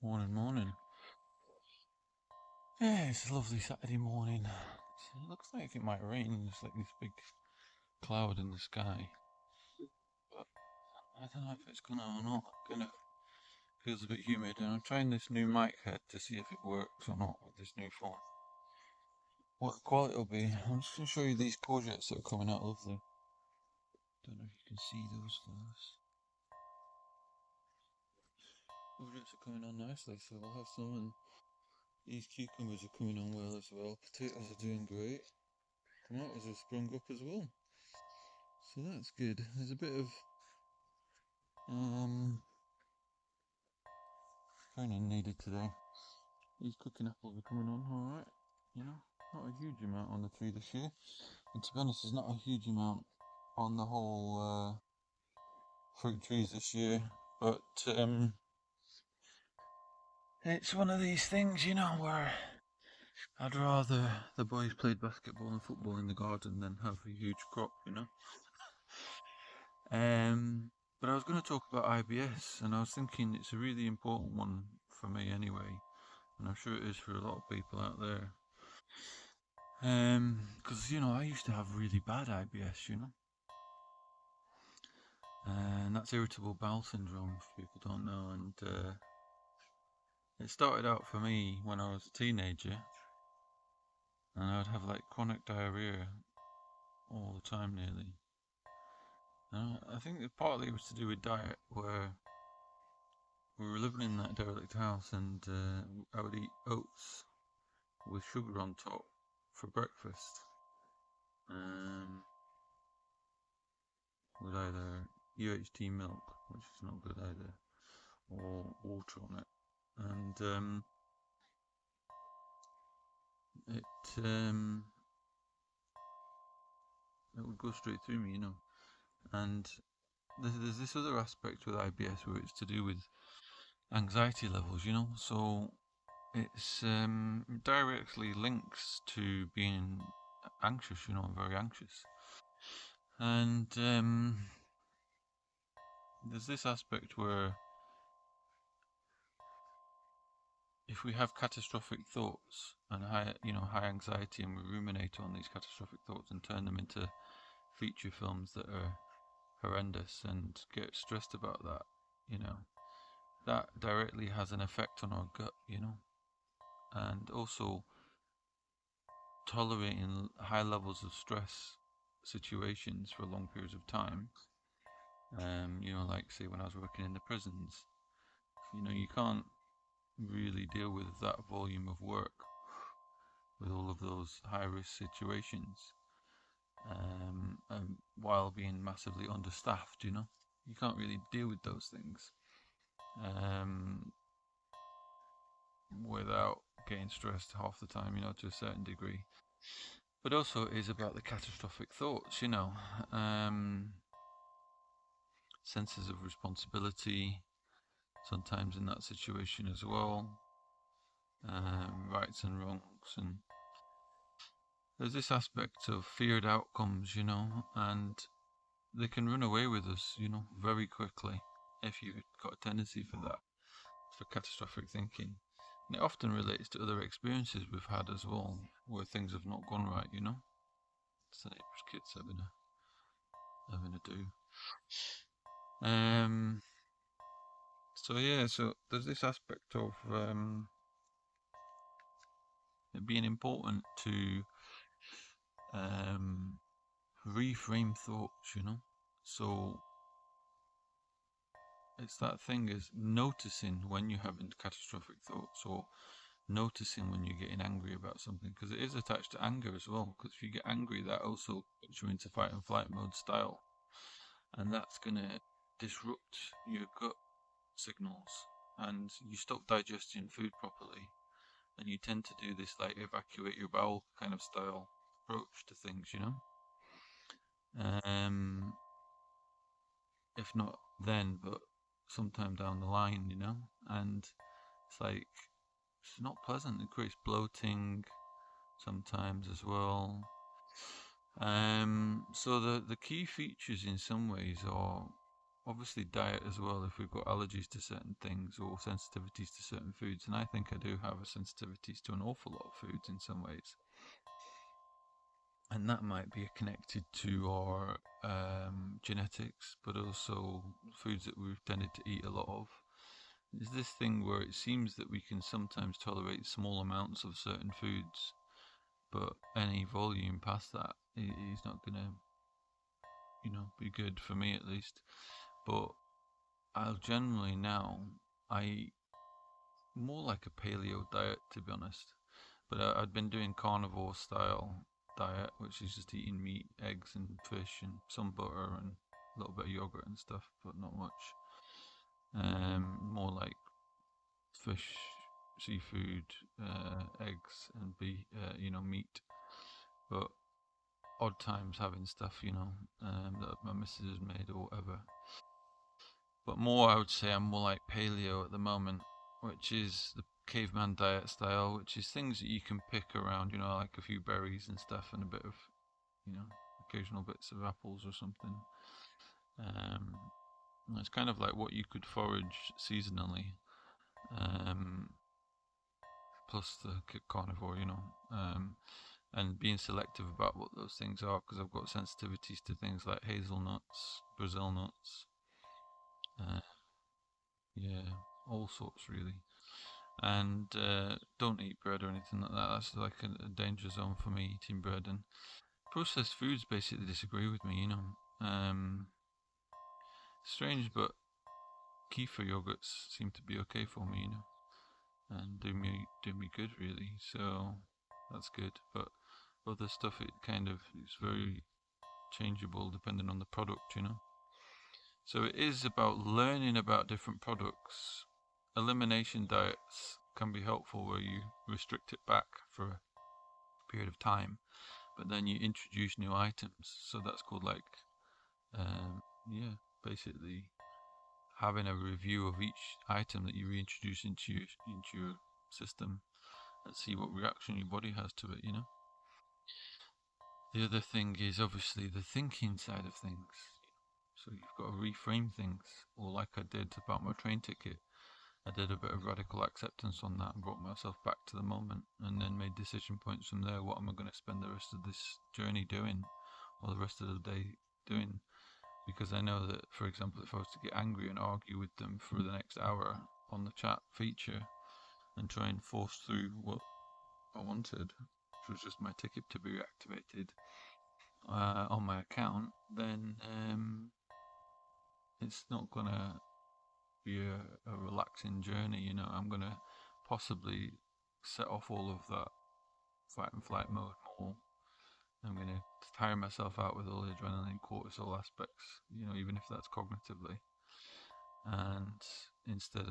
Morning, morning. Yeah, it's a lovely Saturday morning. It looks like it might rain. There's like this big cloud in the sky. But I don't know if it's gonna or not. Kind of feels a bit humid, and I'm trying this new mic head to see if it works or not with this new phone. What the quality will be. I'm just gonna show you these courgettes that are coming out lovely. Don't know if you can see those first. Courgettes are coming on nicely, so we'll have some, and these cucumbers are coming on well as well. Potatoes are doing great. Tomatoes have sprung up as well. So that's good. There's a bit of training needed today. These cooking apples are coming on alright. You know, not a huge amount on the tree this year. And to be honest, there's not a huge amount on the whole fruit trees this year. But it's one of these things, you know, where I'd rather the boys played basketball and football in the garden than have a huge crop, you know. But I was going to talk about IBS, and I was thinking it's a really important one for me anyway, and I'm sure it is for a lot of people out there. Because you know, I used to have really bad IBS, you know, and that's irritable bowel syndrome, if people don't know. And it started out for me when I was a teenager, and I'd have like chronic diarrhea all the time nearly. And I think that partly it was to do with diet, where we were living in that derelict house, and I would eat oats with sugar on top for breakfast, with either UHT milk, which is not good either, or water on it, and it would go straight through me, you know. And there's this other aspect with IBS where it's to do with anxiety levels, you know. So it's directly links to being anxious, you know, I'm very anxious. And there's this aspect where if we have catastrophic thoughts and high anxiety, and we ruminate on these catastrophic thoughts and turn them into feature films that are horrendous and get stressed about that, you know, that directly has an effect on our gut, you know, and also tolerating high levels of stress situations for long periods of time. You know, like say when I was working in the prisons, you know, you can't really deal with that volume of work with all of those high risk situations, while being massively understaffed, you know. You can't really deal with those things without getting stressed half the time, you know, to a certain degree. But also it is about the catastrophic thoughts, you know, senses of responsibility sometimes in that situation as well, rights and wrongs, and there's this aspect of feared outcomes, you know, and they can run away with us, you know, very quickly if you've got a tendency for that, for catastrophic thinking. And it often relates to other experiences we've had as well, where things have not gone right, you know. It's the neighbour's kids having a do. So yeah, so there's this aspect of it being important to reframe thoughts, you know. So it's that thing is noticing when you're having catastrophic thoughts, or noticing when you're getting angry about something, because it is attached to anger as well. Because if you get angry, that also puts you into fight and flight mode style, and that's gonna disrupt your gut signals, and you stop digesting food properly, and you tend to do this like evacuate your bowel kind of style approach to things, you know. Um, if not then, but sometime down the line, you know, and it's like it's not pleasant. It creates bloating sometimes as well. So the key features in some ways are obviously diet as well, if we've got allergies to certain things or sensitivities to certain foods, and I think I do have a sensitivities to an awful lot of foods in some ways, and that might be connected to our genetics, but also foods that we've tended to eat a lot of. There's this thing where it seems that we can sometimes tolerate small amounts of certain foods, but any volume past that is not gonna, be good for me at least. But I'll generally now I eat more like a paleo diet, to be honest. But I'd been doing carnivore style diet, which is just eating meat, eggs, and fish, and some butter and a little bit of yogurt and stuff, but not much. More like fish, seafood, eggs, and meat. But odd times having stuff, that my missus has made or whatever. But more, I would say I'm more like paleo at the moment, which is the caveman diet style, which is things that you can pick around, like a few berries and stuff and a bit of, you know, occasional bits of apples or something. Um, it's kind of like what you could forage seasonally, um, plus the carnivore, and being selective about what those things are because I've got sensitivities to things like hazelnuts, Brazil nuts, uh, yeah, all sorts really. And don't eat bread or anything like that. That's like a danger zone for me, eating bread. And processed foods basically disagree with me, Strange, but kefir yogurts seem to be okay for me, and do me good really. So that's good. But other stuff, it kind of is very changeable depending on the product. So it is about learning about different products. Elimination diets can be helpful where you restrict it back for a period of time, but then you introduce new items. So that's called like, yeah, basically having a review of each item that you reintroduce into your system and see what reaction your body has to it. The other thing is obviously the thinking side of things. So you've got to reframe things, or like I did about my train ticket. I did a bit of radical acceptance on that and brought myself back to the moment and then made decision points from there. What am I going to spend the rest of this journey doing or the rest of the day doing? Because I know that, for example, if I was to get angry and argue with them for the next hour on the chat feature and try and force through what I wanted, which was just my ticket to be reactivated on my account, then it's not going to be a relaxing journey. I'm going to possibly set off all of that fight and flight mode more. I'm going to tire myself out with all the adrenaline, cortisol aspects, even if that's cognitively. And instead,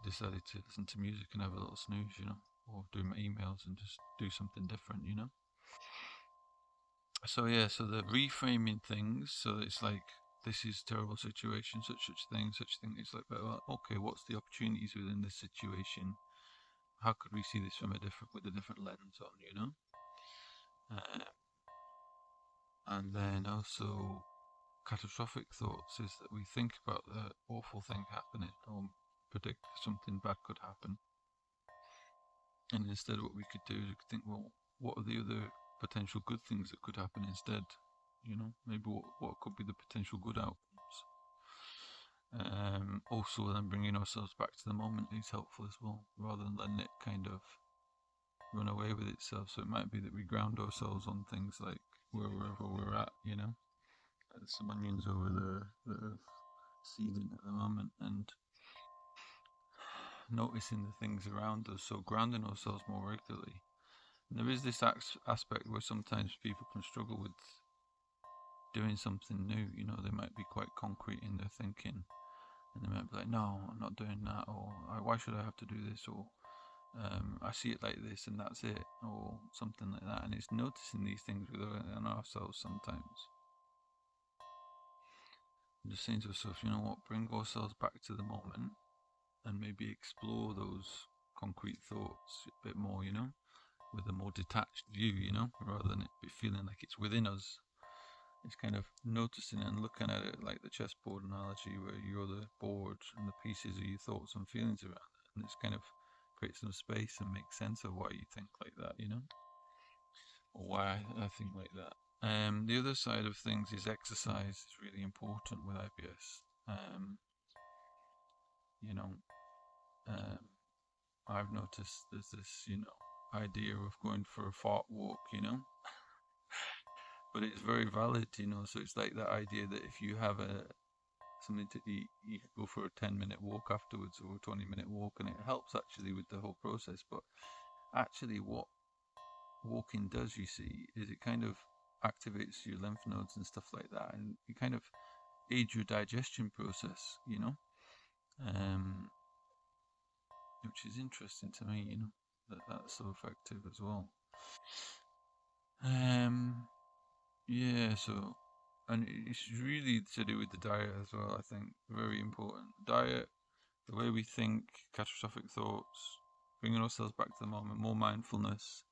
decided to listen to music and have a little snooze, or do my emails and just do something different. So yeah, so the reframing things, so it's like this is a terrible situation, such thing, such thing. It's like, well, okay, what's the opportunities within this situation? How could we see this from with a different lens on? Uh, and then also catastrophic thoughts is that we think about the awful thing happening or predict something bad could happen, and instead what we could do is we could think, well, what are the other potential good things that could happen instead? Maybe what could be the potential good outcomes. Also, then bringing ourselves back to the moment is helpful as well, rather than letting it kind of run away with itself. So it might be that we ground ourselves on things like wherever we're at. There's some onions over there that are seeding at the moment, and noticing the things around us. So grounding ourselves more regularly. And there is this aspect where sometimes people can struggle with doing something new. They might be quite concrete in their thinking, and they might be like, "No, I'm not doing that," or "Why should I have to do this?" or "I see it like this, and that's it," or something like that. And it's noticing these things within ourselves sometimes. And just saying to ourselves, you know what, bring ourselves back to the moment and maybe explore those concrete thoughts a bit more, with a more detached view, rather than it be feeling like it's within us. It's kind of noticing and looking at it like the chessboard analogy, where you're the board and the pieces are your thoughts and feelings around it, and it's kind of creates some space and makes sense of why you think like that, or why I think like that. The other side of things is exercise is really important with IBS. You know, um, I've noticed there's this, idea of going for a fart walk, but it's very valid, So it's like that idea that if you have something to eat, you could go for a 10-minute walk afterwards or a 20-minute walk, and it helps actually with the whole process. But actually, what walking does, you see, is it kind of activates your lymph nodes and stuff like that, and you kind of aid your digestion process, um, which is interesting to me, that that's so effective as well. Um, yeah, so, and it's really to do with the diet as well, I think, very important. Diet, the way we think, catastrophic thoughts, bringing ourselves back to the moment, more mindfulness,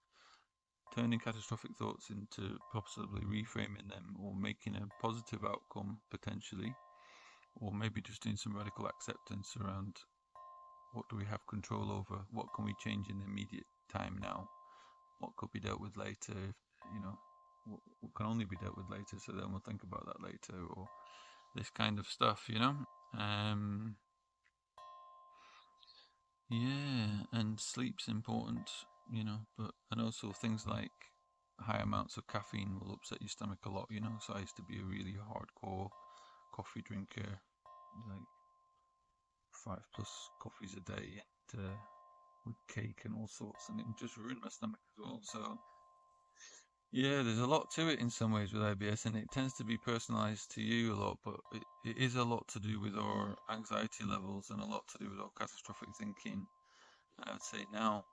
turning catastrophic thoughts into possibly reframing them or making a positive outcome potentially, or maybe just doing some radical acceptance around what do we have control over, what can we change in the immediate time now, what could be dealt with later, what can only be dealt with later, so then we'll think about that later, or this kind of stuff, Um, yeah, and sleep's important, and also things like high amounts of caffeine will upset your stomach a lot, So I used to be a really hardcore coffee drinker, like 5+ coffees a day, and with cake and all sorts, and it would just ruin my stomach as well. So yeah, there's a lot to it in some ways with IBS, and it tends to be personalized to you a lot, but it is a lot to do with our anxiety levels and a lot to do with our catastrophic thinking. And I would say now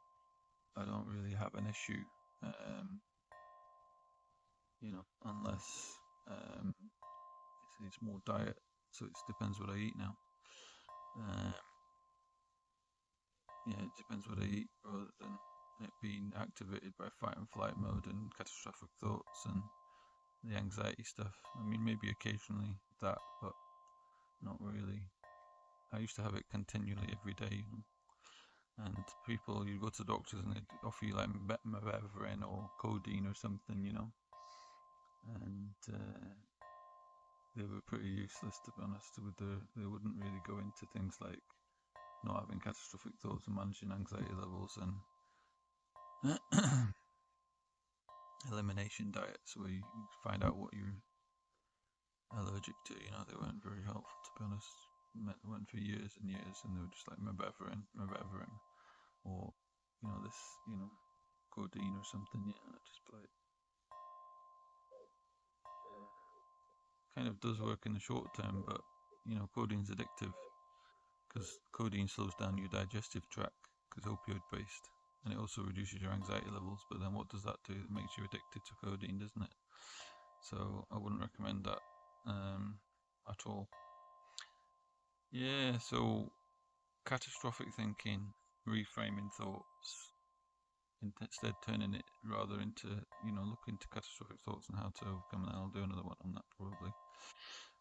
I don't really have an issue, um, unless it's more diet, so it depends what I eat now. Um, yeah, it depends what I eat rather than it being activated by fight and flight mode and catastrophic thoughts and the anxiety stuff. I mean, maybe occasionally that, but not really. I used to have it continually every day, and people, you go to doctors and they offer you like mebeverine or codeine or something, and they were pretty useless, to be honest. They wouldn't really go into things like not having catastrophic thoughts and managing anxiety levels and elimination diets where you find out what you're allergic to. They weren't very helpful, to be honest. Went for years and years, and they were just like mebeverine, or this, codeine or something. Yeah, just like kind of does work in the short term, but codeine's addictive because codeine slows down your digestive tract because opioid based, and it also reduces your anxiety levels. But then what does that do? It makes you addicted to codeine, doesn't it? So I wouldn't recommend that at all. Yeah, so catastrophic thinking, reframing thoughts, instead turning it rather into, look into catastrophic thoughts and how to overcome that. I'll do another one on that probably.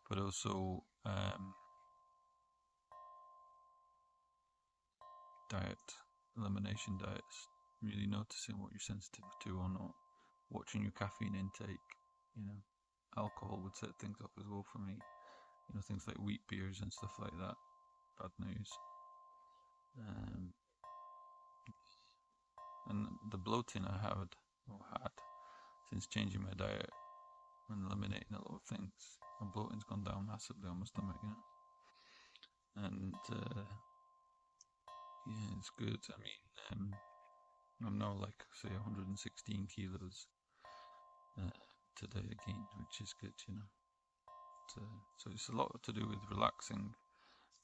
But also diet, elimination diets, really noticing what you're sensitive to or not, watching your caffeine intake, you know. Alcohol would set things up as well for me, things like wheat beers and stuff like that. Bad news. Um, and the bloating I had since changing my diet and eliminating a lot of things, my bloating's gone down massively on my stomach, And yeah, it's good. I mean, I'm now like say 116 kilos today again, which is good. So it's a lot to do with relaxing,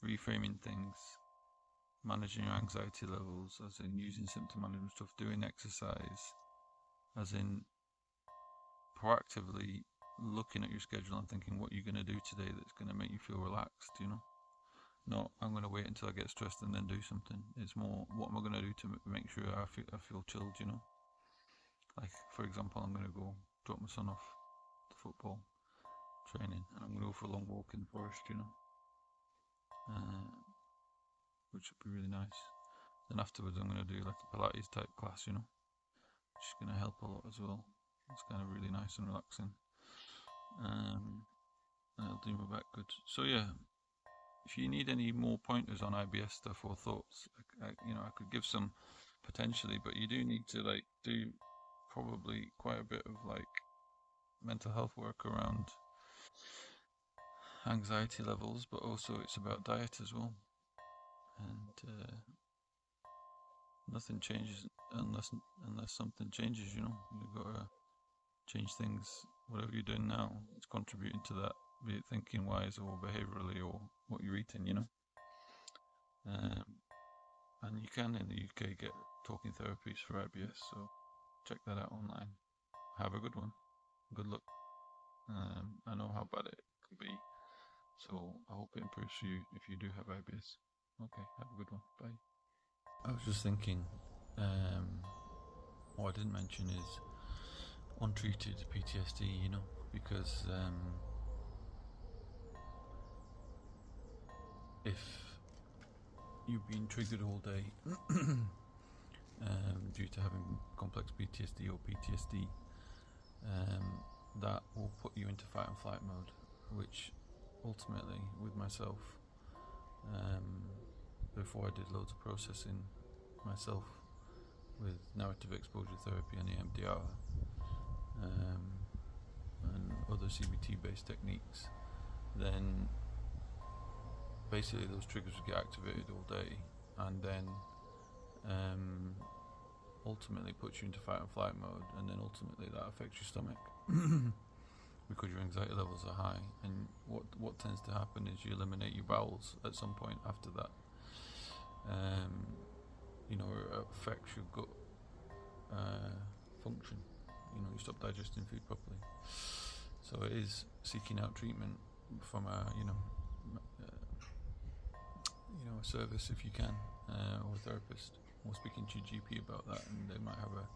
reframing things, managing your anxiety levels, as in using symptom management stuff, doing exercise, as in proactively looking at your schedule and thinking what you're going to do today that's going to make you feel relaxed. Not I'm going to wait until I get stressed and then do something. It's more what am I going to do to make sure I feel chilled. Like for example, I'm going to go drop my son off to football. training, and I'm going to go for a long walk in the forest, you know, which would be really nice. Then afterwards I'm going to do like a Pilates type class, you know, which is going to help a lot as well. It's kind of really nice and relaxing. And it'll do my back good. So yeah, if you need any more pointers on IBS stuff or thoughts, you know, I could give some potentially, but you do need to like do probably quite a bit of like mental health work around anxiety levels, but also it's about diet as well. And nothing changes unless something changes, you know. You've got to change things. Whatever you're doing now, it's contributing to that, be it thinking wise or behaviorally or what you're eating, you know. And you can in the UK get talking therapies for IBS, so check that out online. Have a good one. Good luck. I know how bad it can be, so I hope it improves for you if you do have IBS. Okay, have a good one. Bye. I was just thinking, what I didn't mention is untreated PTSD, you know, because if you've been triggered all day due to having complex PTSD or PTSD, that will put you into fight and flight mode, which ultimately, with myself, before I did loads of processing myself with narrative exposure therapy and EMDR and other CBT based techniques, then basically those triggers would get activated all day, and then ultimately puts you into fight and flight mode, and then ultimately that affects your stomach because your anxiety levels are high. And what tends to happen is you eliminate your bowels at some point after that. You know, it affects your gut function. You know, you stop digesting food properly. So it is seeking out treatment from a a service if you can, or a therapist, or speaking to your GP about that, and they might have a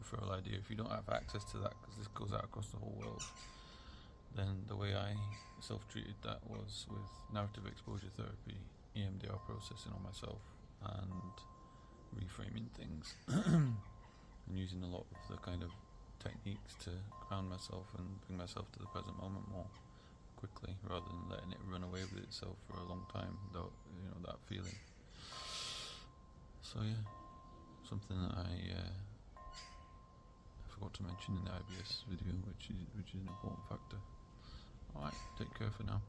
referral idea. If you don't have access to that, because this goes out across the whole world, then the way I self-treated that was with narrative exposure therapy, EMDR processing on myself, and reframing things, and using a lot of the kind of techniques to ground myself and bring myself to the present moment more quickly, rather than letting it run away with itself for a long time without, you know, that feeling. So yeah, something that I forgot to mention in the IBS video, which is an important factor. Alright, take care for now.